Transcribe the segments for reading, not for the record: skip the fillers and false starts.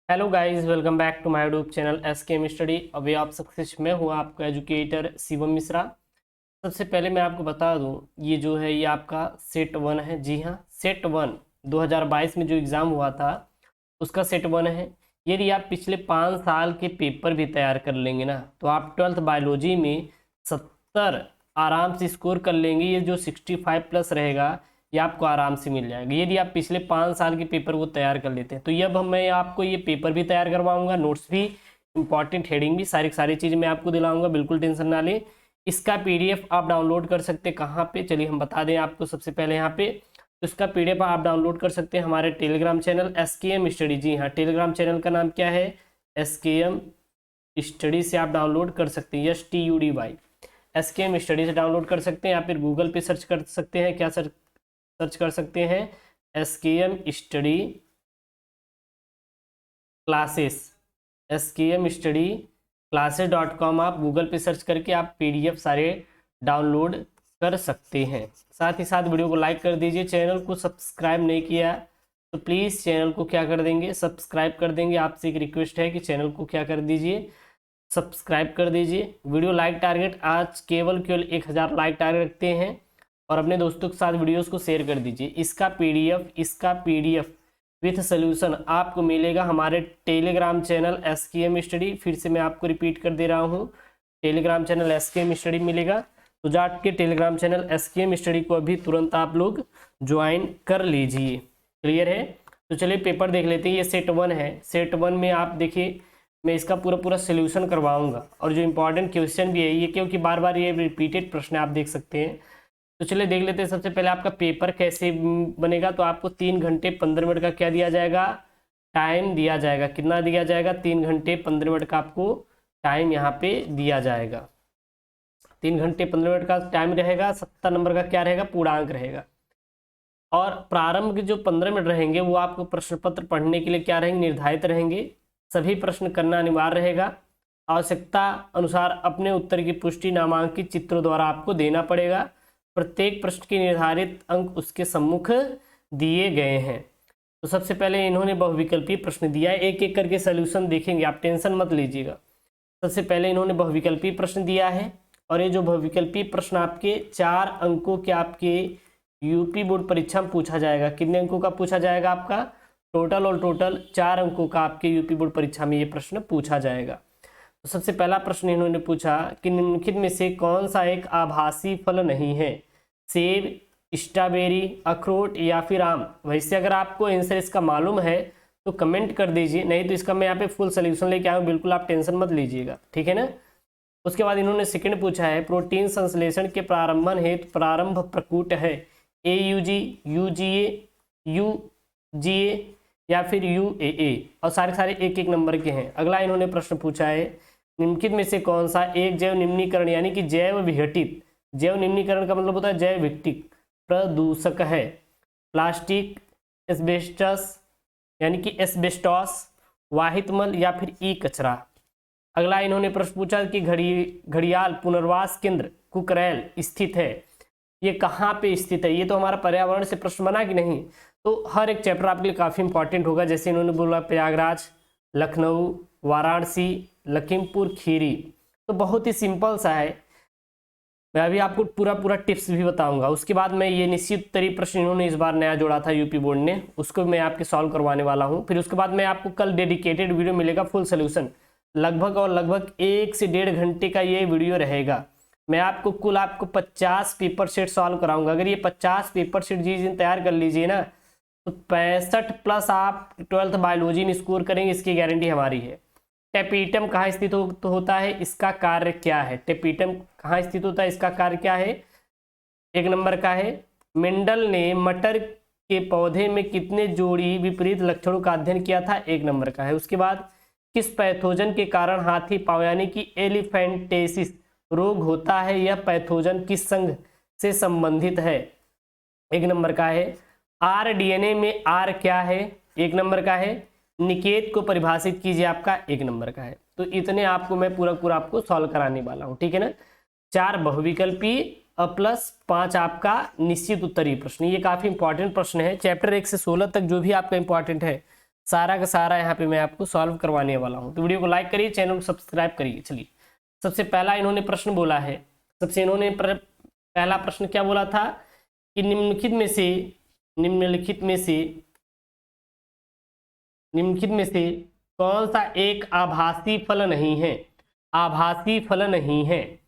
Hello guys, welcome back to my YouTube channel SKM study. अभी आप success में हूँ आपका एजुकेटर शिवम मिश्रा। सबसे पहले मैं आपको बता दूं, ये जो है ये आपका सेट वन है। जी हाँ, सेट वन 2022 में जो एग्ज़ाम हुआ था उसका सेट वन है। यदि आप पिछले 5 साल के पेपर भी तैयार कर लेंगे ना, तो आप ट्वेल्थ बायोलॉजी में 70 आराम से स्कोर कर लेंगे। ये जो 65 प्लस रहेगा ये आपको आराम से मिल जाएगा, यदि आप पिछले 5 साल के पेपर को तैयार कर लेते हैं। तो ये अब मैं आपको ये पेपर भी तैयार करवाऊंगा, नोट्स भी, इंपॉर्टेंट हेडिंग भी, सारी चीज़ मैं आपको दिलाऊंगा, बिल्कुल टेंशन ना लें। इसका पीडीएफ आप डाउनलोड कर सकते हैं कहाँ पे, चलिए हम बता दें आपको। सबसे पहले यहाँ पे तो इसका पीडीएफ आप डाउनलोड कर सकते हैं हमारे टेलीग्राम चैनल एसकेएम स्टडी। जी हाँ, टेलीग्राम चैनल का नाम क्या है? एसकेएम स्टडी से आप डाउनलोड कर सकते हैं। STUDY एसकेएम स्टडी से डाउनलोड कर सकते हैं, या फिर गूगल पे सर्च कर सकते हैं। क्या सर्च कर सकते हैं? एसकेएम स्टडी क्लासेस, skmstudyclasses.com आप गूगल पे सर्च करके आप पीडीएफ सारे डाउनलोड कर सकते हैं। साथ ही साथ वीडियो को लाइक कर दीजिए। चैनल को सब्सक्राइब नहीं किया तो प्लीज़ चैनल को क्या कर देंगे, सब्सक्राइब कर देंगे। आपसे एक रिक्वेस्ट है कि चैनल को क्या कर दीजिए, सब्सक्राइब कर दीजिए। वीडियो लाइक टारगेट आज केवल 1000 लाइक टारगेट रखते हैं, और अपने दोस्तों के साथ वीडियोस को शेयर कर दीजिए। इसका पीडीएफ विथ सोल्यूशन आपको मिलेगा हमारे टेलीग्राम चैनल एसकेएम स्टडी। फिर से मैं आपको रिपीट कर दे रहा हूँ, टेलीग्राम चैनल एसकेएम स्टडी मिलेगा। तो जाके टेलीग्राम चैनल एसकेएम स्टडी को अभी तुरंत आप लोग ज्वाइन कर लीजिए। क्लियर है? तो चलिए पेपर देख लेते हैं। ये सेट वन है। सेट वन में आप देखिए, मैं इसका पूरा सोल्यूशन करवाऊंगा, और जो इंपॉर्टेंट क्वेश्चन भी है ये, क्योंकि बार बार ये रिपीटेड प्रश्न आप देख सकते हैं। तो चलिए देख लेते हैं। सबसे पहले आपका पेपर कैसे बनेगा। तो आपको 3 घंटे 15 मिनट का क्या दिया जाएगा, टाइम दिया जाएगा। कितना दिया जाएगा? 3 घंटे 15 मिनट का आपको टाइम यहाँ पे दिया जाएगा। 3 घंटे 15 मिनट का टाइम रहेगा। 70 नंबर का क्या रहेगा, पूर्णांक रहेगा। और प्रारंभ के जो 15 मिनट रहेंगे वो आपको प्रश्न पत्र पढ़ने के लिए क्या रहेंगे, निर्धारित रहेंगे। सभी प्रश्न करना अनिवार्य रहेगा। आवश्यकता अनुसार अपने उत्तर की पुष्टि नामांकित चित्रों द्वारा आपको देना पड़ेगा। प्रत्येक प्रश्न के निर्धारित अंक उसके सम्मुख दिए गए हैं। तो सबसे पहले इन्होंने बहुविकल्पीय प्रश्न दिया है, एक एक करके सोल्यूशन देखेंगे, आप टेंशन मत लीजिएगा। सबसे पहले इन्होंने बहुविकल्पीय प्रश्न दिया है, और ये जो बहुविकल्पीय प्रश्न आपके 4 अंकों के आपके यूपी बोर्ड परीक्षा में पूछा जाएगा। कितने अंकों का पूछा जाएगा आपका? टोटल 4 अंकों का आपके यूपी बोर्ड परीक्षा में ये प्रश्न पूछा जाएगा। तो सबसे पहला प्रश्न इन्होंने पूछा कि निम्नलिखित में से कौन सा एक आभासी फल नहीं है? सेब, स्ट्रॉबेरी, अखरोट या फिर आम। वैसे अगर आपको आंसर इसका मालूम है तो कमेंट कर दीजिए, नहीं तो इसका मैं यहाँ पे फुल सोल्यूशन लेके आया हूँ, बिल्कुल आप टेंशन मत लीजिएगा, ठीक है ना। उसके बाद इन्होंने सेकंड पूछा है, प्रोटीन संश्लेषण के प्रारंभन हेतु प्रारंभ प्रकूट है AUG, UGA, UGA या फिर UAA। और सारे एक एक नंबर के हैं। अगला इन्होंने प्रश्न पूछा है, निम्नलिखित में से कौन सा एक जैव निम्नीकरण यानी कि जैव विघटित, जैव निम्नीकरण का मतलब होता है जैव विघटित प्रदूषक है? प्लास्टिक, एस्बेस्टस यानी कि एस्बेस्टॉस, वाहित मल या फिर ई कचरा। अगला इन्होंने प्रश्न पूछा कि घड़ियाल पुनर्वास केंद्र कुकरैल स्थित है, ये कहाँ पे स्थित है? ये तो हमारा पर्यावरण से प्रश्न बना कि नहीं। तो हर एक चैप्टर आपके लिए काफ़ी इंपॉर्टेंट होगा। जैसे इन्होंने बोला प्रयागराज, लखनऊ, वाराणसी, लखीमपुर खीरी। तो बहुत ही सिंपल सा है। मैं अभी आपको पूरा टिप्स भी बताऊंगा। उसके बाद मैं ये निश्चित उत्तरीय प्रश्न इन्होंने इस बार नया जोड़ा था यूपी बोर्ड ने, उसको मैं आपके सॉल्व करवाने वाला हूँ। फिर उसके बाद मैं आपको कल डेडिकेटेड वीडियो मिलेगा, फुल सोल्यूशन, लगभग 1 से 1.5 घंटे का ये वीडियो रहेगा। मैं आपको कुल 50 पेपर सेट सॉल्व कराऊंगा। अगर ये 50 पेपर सेट जिस दिन तैयार कर लीजिए ना, तो 65 प्लस आप ट्वेल्थ बायोलॉजी में स्कोर करेंगे, इसकी गारंटी हमारी है। टेपीटम कहाँ स्थित होता है, इसका कार्य क्या है? टेपीटम कहाँ स्थित होता है, इसका कार्य क्या है? 1 नंबर का है, मेंडल ने मटर के पौधे में कितने जोड़ी विपरीत लक्षणों का अध्ययन किया था? 1 नंबर का है। उसके बाद किस पैथोजन के कारण हाथी पांव यानी कि एलिफेंटेसिस रोग होता है? यह पैथोजन किस संघ से संबंधित है? 1 नंबर का है। RDNA में R क्या है? 1 नंबर का है। निकेत को परिभाषित कीजिए, आपका 1 नंबर का है। तो इतने आपको मैं पूरा आपको सॉल्व कराने वाला हूँ, ठीक है ना। 4 बहुविकल्पी प्लस 5 आपका निश्चित उत्तरीय प्रश्न। ये काफी इंपॉर्टेंट प्रश्न है। चैप्टर 1 से 16 तक जो भी आपका इंपॉर्टेंट है सारा का सारा यहाँ पे मैं आपको सॉल्व करवाने वाला हूँ। तो वीडियो को लाइक करिए, चैनल को सब्सक्राइब करिए। चलिए, सबसे पहला इन्होंने प्रश्न बोला है। पहला प्रश्न क्या बोला था कि निम्नलिखित में से कौन सा एक आभासी फल नहीं है? आभासी फल नहीं है।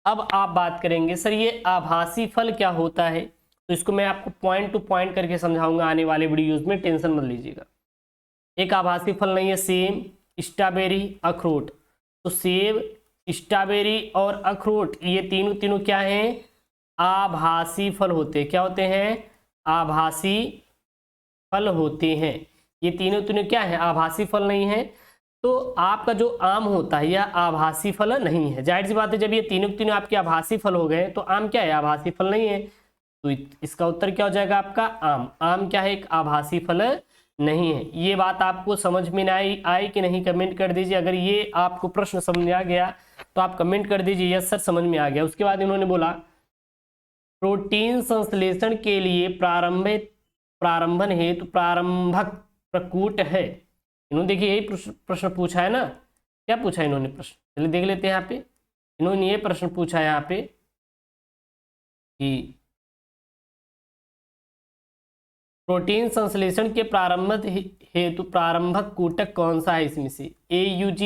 अब आप बात करेंगे सर ये आभासी फल क्या होता है, तो इसको मैं आपको पॉइंट टू पॉइंट करके समझाऊंगा आने वाले वीडियोज में, टेंशन मत लीजिएगा। एक आभासी फल नहीं है, सेब, स्ट्रॉबेरी, अखरोट। तो सेब, स्ट्रॉबेरी और अखरोट ये तीनों क्या हैं? आभासी फल होते हैं। क्या होते हैं? आभासी फल होते हैं। ये तीनों क्या है? आभासी फल नहीं है। तो आपका जो आम होता है यह आभासी फल नहीं है। जाहिर सी बात है, जब ये तीनों आपके आभासी फल हो गए तो आम क्या है? आभासी फल नहीं है। तो इसका उत्तर क्या हो जाएगा आपका? आम। आम क्या है? एक आभासी फल नहीं है। ये बात आपको समझ में आई कि नहीं? कमेंट कर दीजिए। अगर ये आपको प्रश्न समझ में आ गया तो आप कमेंट कर दीजिए यस सर समझ में आ गया। उसके बाद इन्होंने बोला प्रोटीन संश्लेषण के लिए प्रारंभन हेतु प्रारंभक प्रकूट है। इन्होंने देखिए यही प्रश्न पूछा है ना। क्या पूछा है इन्होंने प्रश्न? चलिए देख लेते हैं। यहाँ पे इन्होंने ये प्रश्न पूछा है यहाँ पे कि प्रोटीन संश्लेषण के प्रारंभ हेतु प्रारंभक कूटक कौन सा है इसमें से? AUG,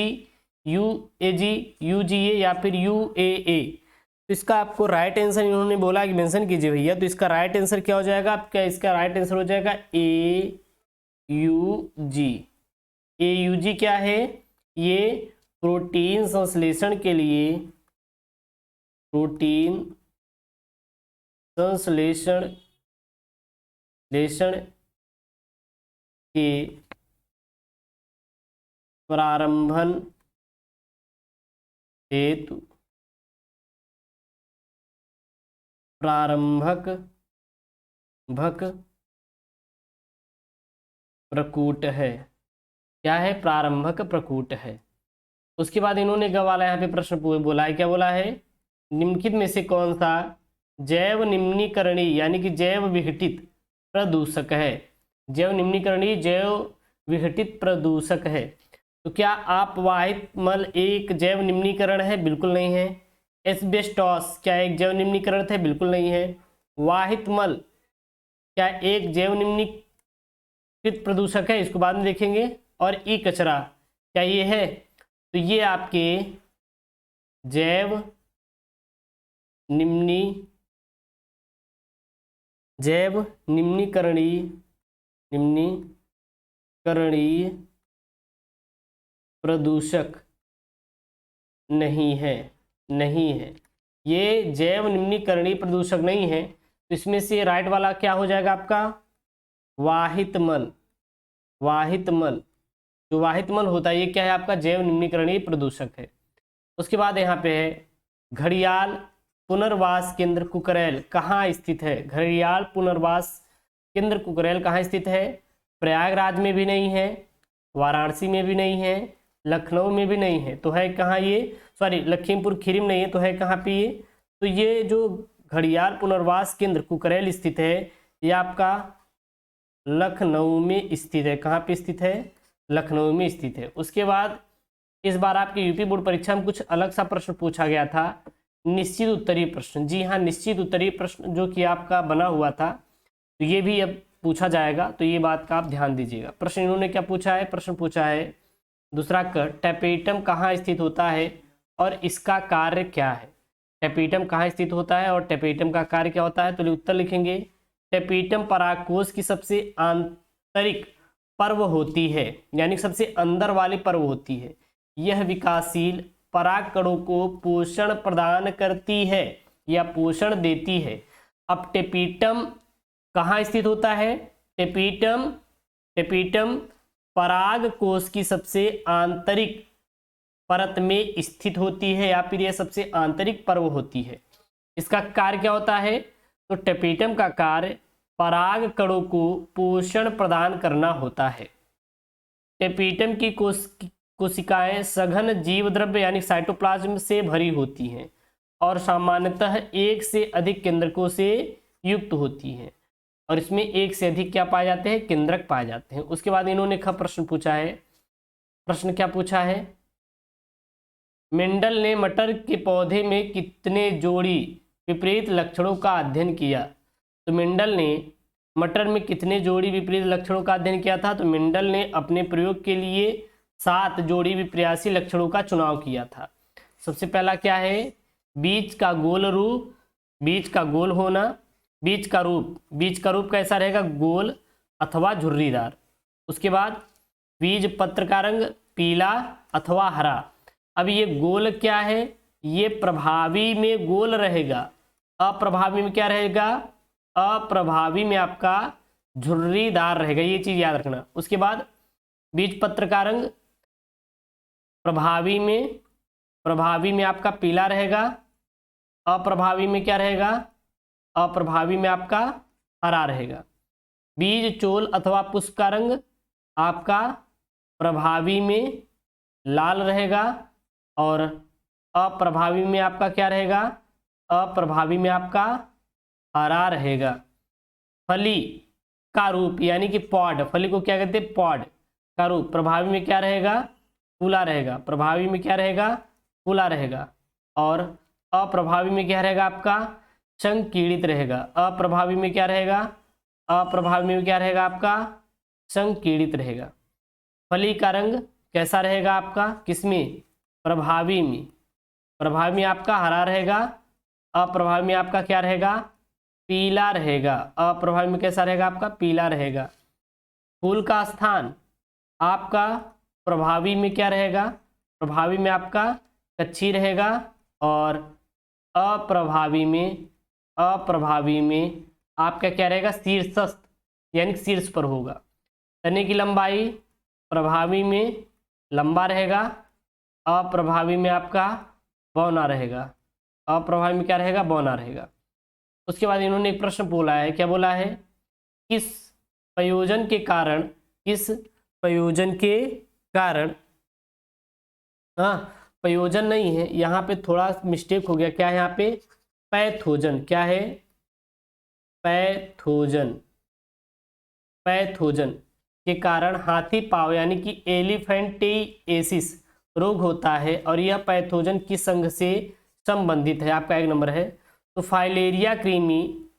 UAG, UGA या फिर UAA? तो इसका आपको राइट आंसर इन्होंने बोला कि मेंशन कीजिए भैया। तो इसका राइट आंसर क्या हो जाएगा आपका? इसका राइट आंसर हो जाएगा AUG। AUG क्या है? ये प्रोटीन संश्लेषण के लिए के प्रारंभन हेतु प्रारंभक प्रकूट है। क्या है? प्रारंभक प्रकूट है। उसके बाद इन्होंने गवाला यहाँ पे प्रश्न बोला है। क्या बोला है? निम्नलिखित में से कौन सा जैव निम्नीकरणीय यानी कि जैव विघटित प्रदूषक है? जैव निम्नीकरणीय जैव विघटित प्रदूषक है। तो क्या आप वाहित मल एक जैव निम्नीकरण है? बिल्कुल नहीं है। एस्बेस्टॉस क्या एक जैव निम्नीकरण है? बिल्कुल नहीं है। वाहित मल क्या एक जैव निम्नीकृत प्रदूषक है? इसको बाद में देखेंगे। और ई कचरा क्या ये है? तो ये आपके जैव निम्नीकरणीय प्रदूषक नहीं है। ये जैव निम्नीकरणीय प्रदूषक नहीं है। तो इसमें से राइट वाला क्या हो जाएगा आपका? वाहित मल। जो वाहित मल होता है ये क्या है आपका? जैव निम्नीकरणीय प्रदूषक है। उसके बाद यहाँ पे है घड़ियाल पुनर्वास केंद्र कुकरेल कहाँ स्थित है? घड़ियाल पुनर्वास केंद्र कुकरेल कहाँ स्थित है? प्रयागराज में भी नहीं है, वाराणसी में भी नहीं है, लखनऊ में भी नहीं है। तो है कहाँ ये? सॉरी, लखीमपुर खीरी में नहीं है। तो है कहाँ पे ये? तो ये जो घड़ियाल पुनर्वास केंद्र कुकरेल स्थित है ये आपका लखनऊ में स्थित है। कहाँ पे स्थित है? लखनऊ में स्थित है। उसके बाद इस बार आपके यूपी बोर्ड परीक्षा में कुछ अलग सा प्रश्न पूछा गया था, निश्चित उत्तरीय प्रश्न। जी हाँ, निश्चित उत्तरीय प्रश्न जो कि आपका बना हुआ था, तो ये भी अब पूछा जाएगा। तो ये बात का आप ध्यान दीजिएगा। प्रश्न इन्होंने क्या पूछा है? प्रश्न पूछा है दूसरा टेपेटम कहाँ स्थित होता है और इसका कार्य क्या है? टेपेटम कहाँ स्थित होता है और टेपेटम का कार्य क्या होता है? तो उत्तर लिखेंगे टेपेटम परागकोश की सबसे आंतरिक पर्व होती है, यानी सबसे अंदर वाली पर्व होती है। यह विकासशील परागकणों को पोषण प्रदान करती है या पोषण देती है। अब टेपेटम कहाँ स्थित होता है? टेपेटम परागकोश की सबसे आंतरिक परत में स्थित होती है या फिर यह सबसे आंतरिक पर्व होती है। इसका कार्य क्या होता है? तो टेपेटम का कार्य परागकणों को पोषण प्रदान करना होता है। टेपेटम की कोशिकाएं सघन जीव द्रव्य यानी साइटोप्लाज्म से भरी होती हैं और सामान्यतः एक से अधिक केंद्रकों से युक्त होती हैं। और इसमें एक से अधिक क्या पाए जाते हैं, केंद्रक पाए जाते हैं। उसके बाद इन्होंने प्रश्न पूछा है, प्रश्न क्या पूछा है, मेंडल ने मटर के पौधे में कितने जोड़ी विपरीत लक्षणों का अध्ययन किया। तो मेंडल ने मटर में कितने जोड़ी विपरीत लक्षणों का अध्ययन किया था, तो मेंडल ने अपने प्रयोग के लिए 7 जोड़ी विपर्यासी लक्षणों का चुनाव किया था। सबसे पहला क्या है, बीज का गोल रूप, बीज का गोल होना, बीज का रूप कैसा रहेगा, गोल अथवा झुर्रीदार। उसके बाद बीज पत्र का रंग पीला अथवा हरा। अब ये गोल क्या है, ये प्रभावी में गोल रहेगा, अप्रभावी में क्या रहेगा, अप्रभावी में आपका झुर्रीदार रहेगा, ये चीज याद रखना। उसके बाद बीज पत्र का रंग प्रभावी में आपका पीला रहेगा, अप्रभावी में क्या रहेगा, अप्रभावी में आपका हरा रहेगा। बीज चोल अथवा पुष्प का रंग आपका प्रभावी में लाल रहेगा और अप्रभावी में आपका क्या रहेगा, अप्रभावी में आपका हरा रहेगा। फली का रूप यानी कि पॉड, फली को क्या कहते हैं, पॉड का रूप प्रभावी में क्या रहेगा, फूला रहेगा, प्रभावी में क्या रहेगा, फूला रहेगा। और अप्रभावी में क्या रहेगा आपका, संकीर्णित रहेगा। अप्रभावी में क्या रहेगा, अप्रभावी में क्या रहेगा आपका, संकीर्णित रहेगा। फली का रंग कैसा रहेगा आपका, किसमें, प्रभावी में, प्रभावी में आपका हरा रहेगा, अप्रभावी में आपका क्या रहेगा, पीला रहेगा, अप्रभावी में कैसा रहेगा आपका, पीला रहेगा। फूल का स्थान आपका प्रभावी में क्या रहेगा, प्रभावी में आपका कच्ची रहेगा और अप्रभावी में आपका क्या रहेगा, शीर्षस्थ यानी शीर्ष पर होगा। तने की लंबाई प्रभावी में लंबा रहेगा, अप्रभावी में आपका बौना रहेगा, अप्रभावी में क्या रहेगा, बौना रहेगा। उसके बाद इन्होंने एक प्रश्न बोला है, क्या बोला है, किस प्रयोजन के कारण प्रयोजन नहीं है, यहाँ पे थोड़ा मिस्टेक हो गया, क्या है यहाँ पे, पैथोजन, क्या है, पैथोजन के कारण हाथी पाँव यानी कि एलिफेंटिएसिस रोग होता है और यह पैथोजन किस संघ से संबंधित है, आपका 1 नंबर है। तो फाइलेरिया क्रीमी,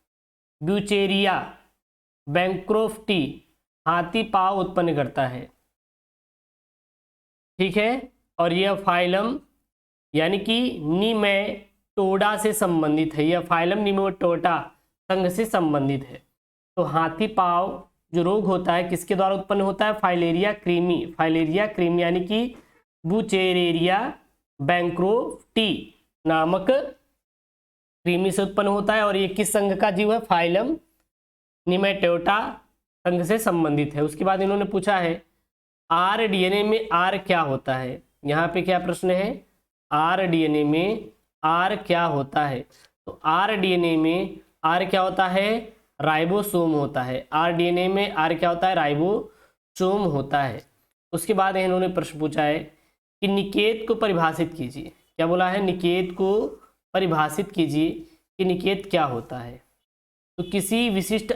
ब्यूचेरिया बैंक्रोफ्टी हाथी पाँव उत्पन्न करता है, ठीक है। और यह फाइलम यानी कि निमेटोडा से संबंधित है, यह फाइलम निमेटोडा संघ से संबंधित है। तो हाथी पाँव जो रोग होता है किसके द्वारा उत्पन्न होता है, फाइलेरिया क्रीमी यानी कि बुचेरेरिया बैंक्रोफ्टी नामक क्रीमी से उत्पन्न होता है और ये किस संघ का जीव है, फाइलम निमेटोडा संघ से संबंधित है। उसके बाद इन्होंने पूछा है आरडीएनए में आर क्या होता है, यहाँ पे क्या प्रश्न है, आरडीएनए में आर क्या होता है। तो आरडीएनए में आर क्या होता है, राइबोसोम होता है, आरडीएनए में आर क्या होता है, राइबोसोम होता है। उसके बाद इन्होंने प्रश्न पूछा है कि निकेत को परिभाषित कीजिए, क्या बोला है, निकेत को परिभाषित कीजिए कि निकेत क्या होता है। तो किसी विशिष्ट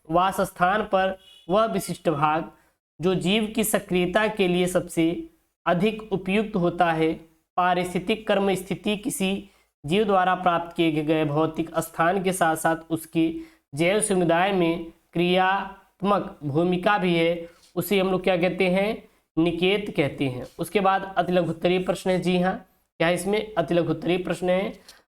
वास स्थान पर वह विशिष्ट भाग जो जीव की सक्रियता के लिए सबसे अधिक उपयुक्त होता है, पारिस्थितिक कर्म स्थिति किसी जीव द्वारा प्राप्त किए गए भौतिक स्थान के साथ साथ उसके जैव समुदाय में क्रियात्मक भूमिका भी है, उसे हम लोग क्या कहते हैं, निकेत कहते हैं। उसके बाद अतिलघुत्तरीय प्रश्न है, जी हाँ, क्या इसमें अतिलघुत्तरीय प्रश्न है।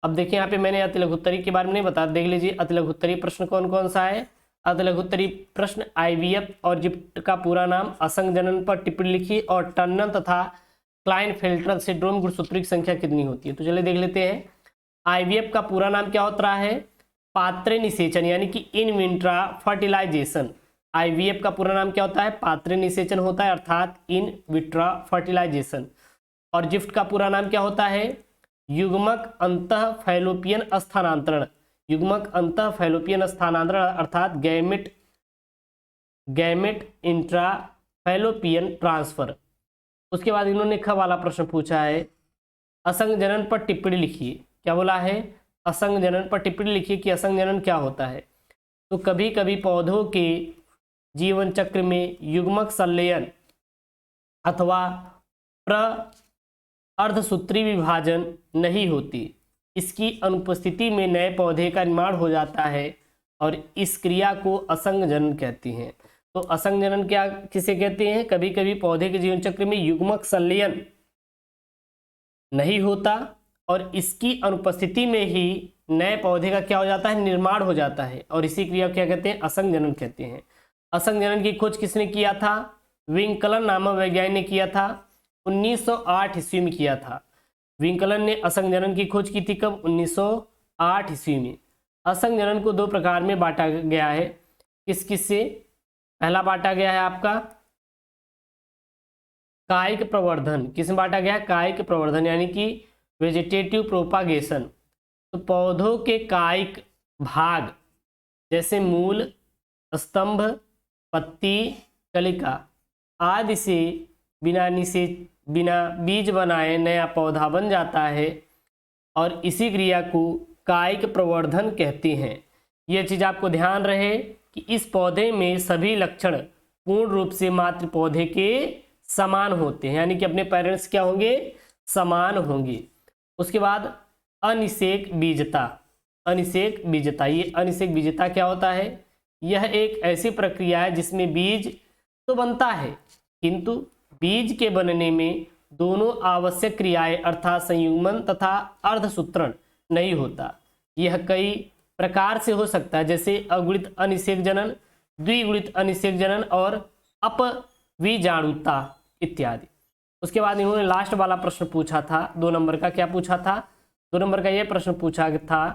अब देखिए यहाँ पे मैंने अतिलघुत्तरीय के बारे में नहीं बता, देख लीजिए अतिलघुत्तरीय प्रश्न कौन कौन सा है। अतिलघुत्तरीय प्रश्न आईवीएफ और जिप्ट का पूरा नाम, असंग जनन पर टिप्पणी लिखी और टर्नर तथा क्लाइनफेल्टर सिंड्रोम गुणसूत्रों की संख्या कितनी होती है। तो चलिए देख लेते हैं। आईवीएफ का पूरा नाम क्या होता है, पात्र निषेचन यानी कि इन विट्रो फर्टिलाइजेशन। आईवीएफ का पूरा नाम क्या होता है, पात्र निषेचन होता है अर्थात इन विट्रो फर्टिलाइजेशन। और जिफ्ट का पूरा नाम क्या होता है, युग्मक अंतः फैलोपियन स्थानांतरण, युग्मक अंतः फैलोपियन स्थानांतरण अर्थात गैमेट इंट्रा फैलोपियन ट्रांसफर। उसके बाद इन्होंने ख वाला प्रश्न पूछा है, असंग जनन पर टिप्पणी लिखिए, क्या बोला है, असंग जनन पर टिप्पणी लिखिए कि असंग जनन क्या होता है। तो कभी कभी पौधों के जीवन चक्र में युग्मक संलयन अथवा अर्धसूत्री विभाजन नहीं होती। इसकी अनुपस्थिति में नए पौधे का निर्माण हो जाता है और इस क्रिया को असंगजनन कहती हैं। तो असंगजनन क्या किसे कहते हैं? कभी कभी पौधे के जीवन चक्र में युग्मक संलयन नहीं होता और इसकी अनुपस्थिति में ही नए पौधे का क्या हो जाता है? निर्माण हो जाता है और इसी क्रिया को क्या कहते हैं? असंगजनन कहते हैं। असंगजनन की खोज किसने किया था? विंकलन नामक वैज्ञानिक ने किया था, 1908 ईस्वी में किया था। विंकलन ने असंगजनन की खोज की थी कब? 1908 ईस्वी में। असंगजनन को दो प्रकार में बांटा गया है। किस किस से? पहला बांटा गया है आपका कायिक प्रवर्धन। किस में बांटा गया है? कायिक प्रवर्धन यानी कि वेजिटेटिव प्रोपागेशन। तो पौधों के कायिक भाग जैसे मूल, स्तंभ, पत्ती, कलिका आदि से बिना बीज बनाए नया पौधा बन जाता है और इसी क्रिया को कायिक प्रवर्धन कहते हैं। यह चीज आपको ध्यान रहे कि इस पौधे में सभी लक्षण पूर्ण रूप से मातृ पौधे के समान होते हैं, यानी कि अपने पेरेंट्स क्या होंगे? समान होंगे। उसके बाद अनिषेक बीजता। अनिषेक बीजता, ये अनिषेक बीजता क्या होता है? यह एक ऐसी प्रक्रिया है जिसमें बीज तो बनता है किंतु बीज के बनने में दोनों आवश्यक क्रियाएं अर्थात संयुग्मन तथा अर्धसूत्रण नहीं होता। यह कई प्रकार से हो सकता है, जैसे अगुणित अनिषेक जनन, द्विगुणित अनिषेक जनन और अपविजाणुता इत्यादि। उसके बाद इन्होंने लास्ट वाला प्रश्न पूछा था, 2 नंबर का। क्या पूछा था? 2 नंबर का यह प्रश्न पूछा था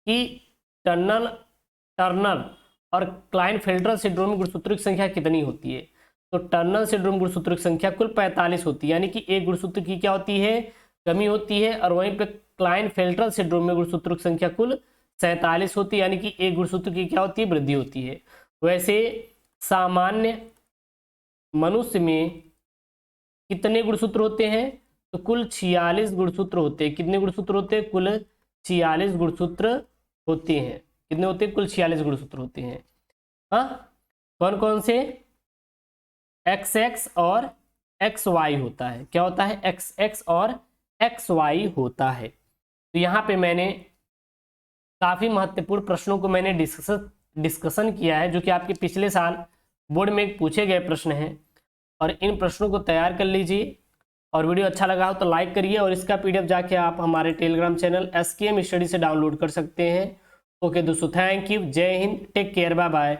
कि टर्नर और क्लाइनफेल्टर सिंड्रोम में गुणसूत्रों की संख्या कितनी होती है? तो टर्नर सिंड्रोम गुणसूत्रों की संख्या कुल 45 होती है, यानी कि एक गुणसूत्र की क्या होती है? कमी होती है। और वहीं पे क्लाइनफेल्टर सिंड्रोम में गुणसूत्रों की संख्या कुल 47 होती है, यानी कि एक गुणसूत्र की क्या होती है? वृद्धि होती है। वैसे सामान्य मनुष्य में कितने गुणसूत्र होते हैं? तो कुल 46 गुणसूत्र होते हैं। कितने गुणसूत्र होते हैं? कुल 46 गुणसूत्र होते हैं। कितने होते हैं? कुल 46 गुणसूत्र होते हैं। हाँ, कौन कौन से? XX और XY होता है। क्या होता है? XX और XY होता है। तो यहाँ पे मैंने काफी महत्वपूर्ण प्रश्नों को मैंने डिस्कशन किया है, जो कि आपके पिछले साल बोर्ड में पूछे गए प्रश्न हैं। और इन प्रश्नों को तैयार कर लीजिए और वीडियो अच्छा लगा हो तो लाइक करिए और इसका PDF जाके आप हमारे टेलीग्राम चैनल SKM स्टडी से डाउनलोड कर सकते हैं। ओके दोस्तों, थैंक यू, जय हिंद, टेक केयर, बाय बाय।